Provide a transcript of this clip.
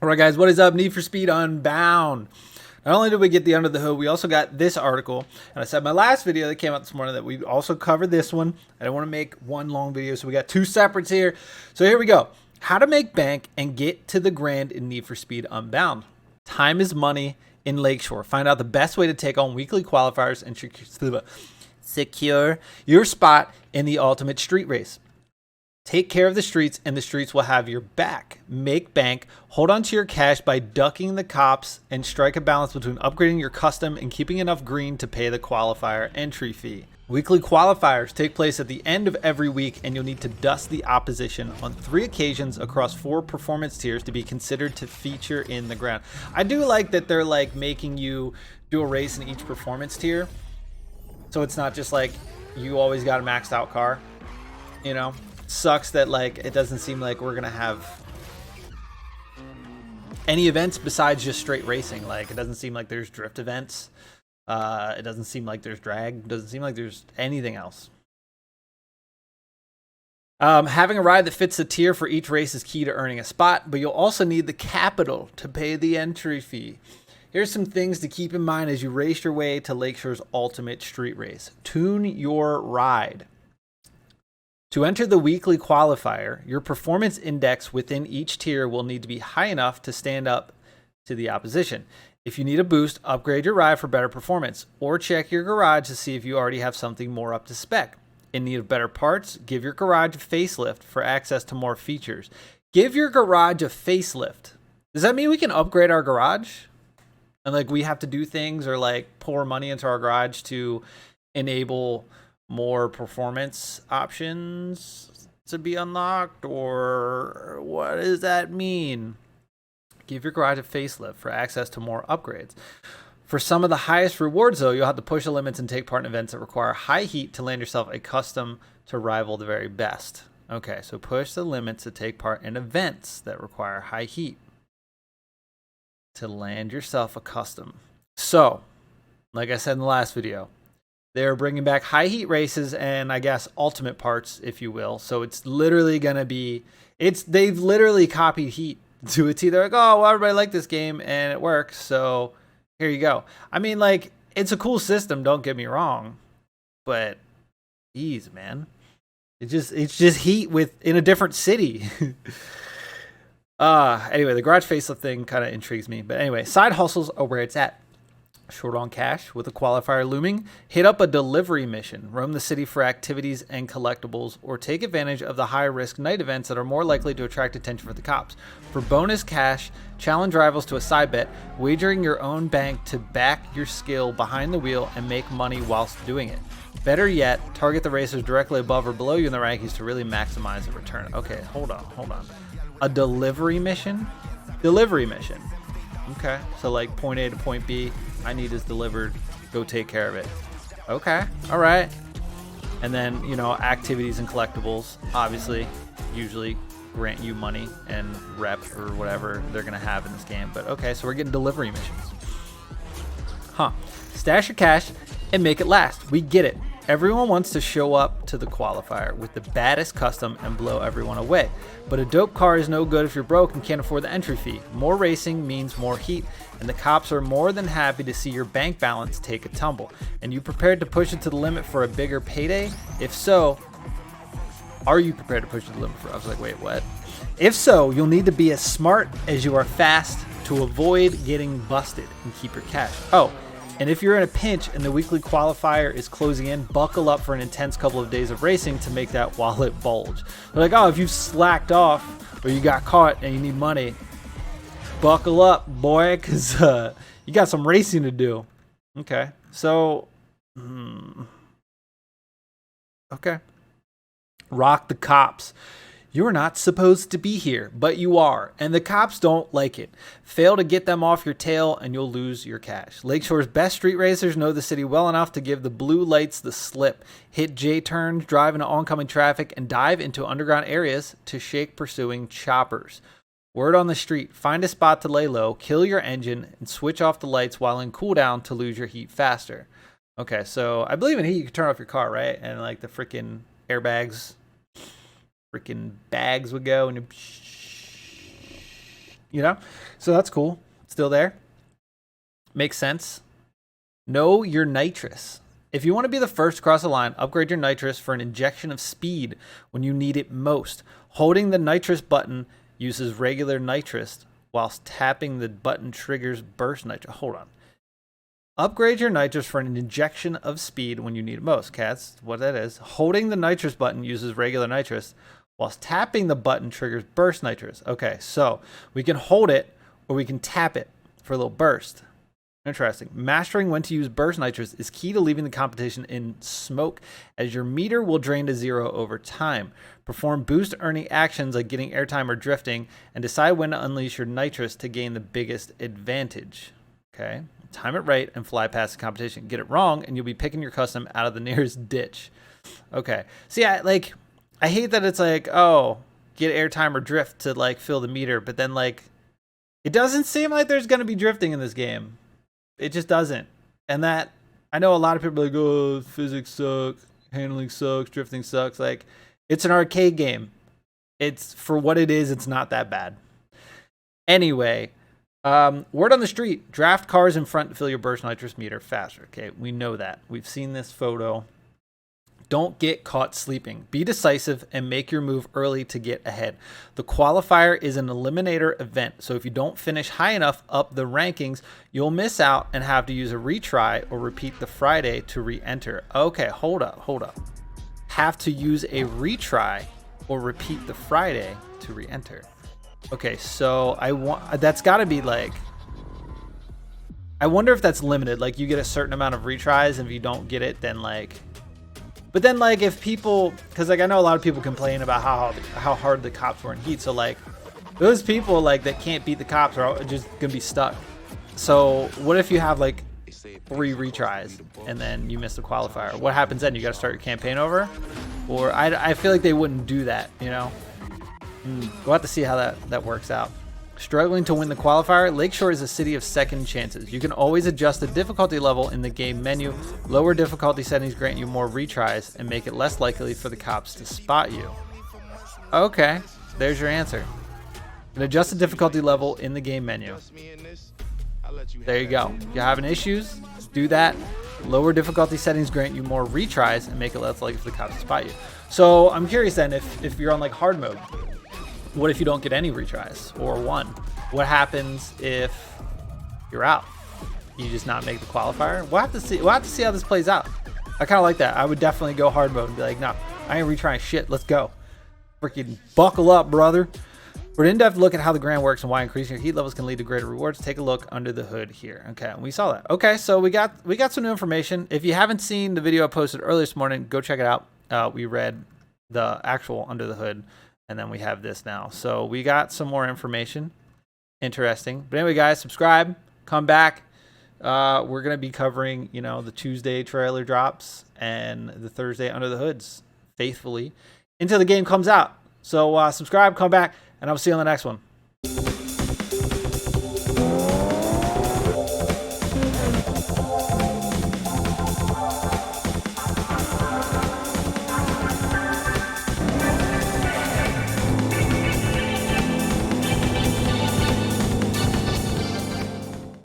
All right, guys, what is up? Need for Speed Unbound. Not only did we get the under the hood, we also got this article. And I said in my last video that came out this morning that we also covered this one. I don't want to make one long video, so we got two separates here. So here we go. How to make bank and get to the grand in Need for Speed Unbound. Time is money in Lakeshore. Find out the best way to take on weekly qualifiers and secure your spot in the ultimate street race. Take care of the streets, and the streets will have your back. Make bank. Hold on to your cash by ducking the cops and strike a balance between upgrading your custom and keeping enough green to pay the qualifier entry fee. Weekly qualifiers take place at the end of every week, and you'll need to dust the opposition on 3 occasions across 4 performance tiers to be considered to feature in the ground. I do like that they're like making you do a race in each performance tier, so it's not just like you always got a maxed out car, you know. Sucks that like it doesn't seem like we're gonna have any events besides just straight racing. Like it doesn't seem like there's drift events, it doesn't seem like there's drag, it doesn't seem like there's anything else. Having a ride that fits the tier for each race is key to earning a spot, but you'll also need the capital to pay the entry fee. Here's some things to keep in mind as you race your way to Lakeshore's ultimate street race. Tune your ride. To enter the weekly qualifier, your performance index within each tier will need to be high enough to stand up to the opposition. If you need a boost, upgrade your ride for better performance, or check your garage to see if you already have something more up to spec. In need of better parts, give your garage a facelift for access to more features. Give your garage a facelift. Does that mean we can upgrade our garage? And like we have to do things or like pour money into our garage to enable more performance options to be unlocked, or what does that mean? Give your garage a facelift for access to more upgrades. For some of the highest rewards, though, you'll have to push the limits and take part in events that require high heat to land yourself a custom to rival the very best. Okay, so push the limits to take part in events that require high heat to land yourself a custom. So, like I said in the last video, they're bringing back high heat races and I guess ultimate parts, if you will. So it's literally going to be, they've literally copied Heat to a T. They're like, oh, well, everybody liked this game and it works. So here you go. I mean, like, it's a cool system. Don't get me wrong, but geez, man, it's just Heat in a different city. Anyway, the garage facelift thing kind of intrigues me, but anyway, side hustles are where it's at. Short on cash with a qualifier looming? Hit up a delivery mission, roam the city for activities and collectibles, or take advantage of the high-risk night events that are more likely to attract attention for the cops. For bonus cash, challenge rivals to a side bet, wagering your own bank to back your skill behind the wheel and make money whilst doing it. Better yet, target the racers directly above or below you in the rankings to really maximize the return. Okay, hold on. A delivery mission? Delivery mission. Okay, so like point A to point B, I need is delivered, go take care of it. Okay, all right. And then, you know, activities and collectibles, obviously, usually grant you money and rep or whatever they're going to have in this game. But okay, so we're getting delivery missions. Stash your cash and make it last. We get it. Everyone wants to show up to the qualifier with the baddest custom and blow everyone away. But a dope car is no good if you're broke and can't afford the entry fee. More racing means more heat, and the cops are more than happy to see your bank balance take a tumble. And you prepared to push it to the limit for a bigger payday? If so, are you prepared to push it to the limit for? I was like, wait, what? If so, you'll need to be as smart as you are fast to avoid getting busted and keep your cash. Oh, and if you're in a pinch and the weekly qualifier is closing in, buckle up for an intense couple of days of racing to make that wallet bulge. They're like, oh, if you slacked off or you got caught and you need money, buckle up, boy, because you got some racing to do. Okay, so, okay. Rock the cops. You're not supposed to be here, but you are, and the cops don't like it. Fail to get them off your tail, and you'll lose your cash. Lakeshore's best street racers know the city well enough to give the blue lights the slip, hit J-turns, drive into oncoming traffic, and dive into underground areas to shake pursuing choppers. Word on the street, find a spot to lay low, kill your engine, and switch off the lights while in cooldown to lose your heat faster. Okay, so I believe in heat you can turn off your car, right? And like the freaking airbags, freaking bags would go and you know? So that's cool. Still there. Makes sense. Know your nitrous. If you want to be the first to cross the line, upgrade your nitrous for an injection of speed when you need it most. Holding the nitrous button uses regular nitrous, whilst tapping the button triggers burst nitrous. Hold on. Upgrade your nitrous for an injection of speed when you need it most. Okay, that's what that is. Holding the nitrous button uses regular nitrous, whilst tapping the button triggers burst nitrous. Okay, so we can hold it or we can tap it for a little burst. Interesting. Mastering when to use burst nitrous is key to leaving the competition in smoke, as your meter will drain to 0 over time. Perform boost earning actions like getting airtime or drifting, and decide when to unleash your nitrous to gain the biggest advantage. Okay. Time it right and fly past the competition. Get it wrong and you'll be picking your custom out of the nearest ditch. Okay. See, I hate that it's like, oh, get airtime or drift to like fill the meter, but then like it doesn't seem like there's going to be drifting in this game. It just doesn't. And that, I know a lot of people are like, oh, physics suck, handling sucks, drifting sucks. Like, it's an arcade game. It's, for what it is, it's not that bad. Anyway, word on the street, draft cars in front to fill your burst nitrous meter faster. Okay, we know that. We've seen this photo. Don't get caught sleeping. Be decisive and make your move early to get ahead. The qualifier is an eliminator event, so if you don't finish high enough up the rankings, you'll miss out and have to use a retry or repeat the Friday to re-enter. Okay, hold up. Have to use a retry or repeat the Friday to re-enter. Okay, so that's got to be like, I wonder if that's limited. Like, you get a certain amount of retries, and if you don't get it, then like. But then, like, if people, because, like, I know a lot of people complain about how hard the cops were in Heat. So, like, those people, like, that can't beat the cops are just going to be stuck. So, what if you have, like, 3 retries and then you miss the qualifier? What happens then? You got to start your campaign over? Or I feel like they wouldn't do that, you know? We'll have to see how that works out. Struggling to win the qualifier? Lakeshore is a city of second chances. You can always adjust the difficulty level in the game menu. Lower difficulty settings grant you more retries and make it less likely for the cops to spot you. Okay, there's your answer. You can adjust the difficulty level in the game menu. There you go. If you're having issues, do that. Lower difficulty settings grant you more retries and make it less likely for the cops to spot you. So I'm curious then, if you're on like hard mode, what if you don't get any retries or one? What happens if you're out? You just not make the qualifier? We'll have to see how this plays out. I kind of like that. I would definitely go hard mode and be like, no, I ain't retrying shit. Let's go. Freaking buckle up, brother. For an in-depth look at how the grind works and why increasing your heat levels can lead to greater rewards, take a look under the hood here. Okay, and we saw that. Okay, so we got some new information. If you haven't seen the video I posted earlier this morning, go check it out. We read the actual under the hood. And then we have this now. So we got some more information. Interesting. But anyway, guys, subscribe. Come back. We're going to be covering, the Tuesday trailer drops and the Thursday under the hoods faithfully until the game comes out. So subscribe, come back, and I'll see you on the next one.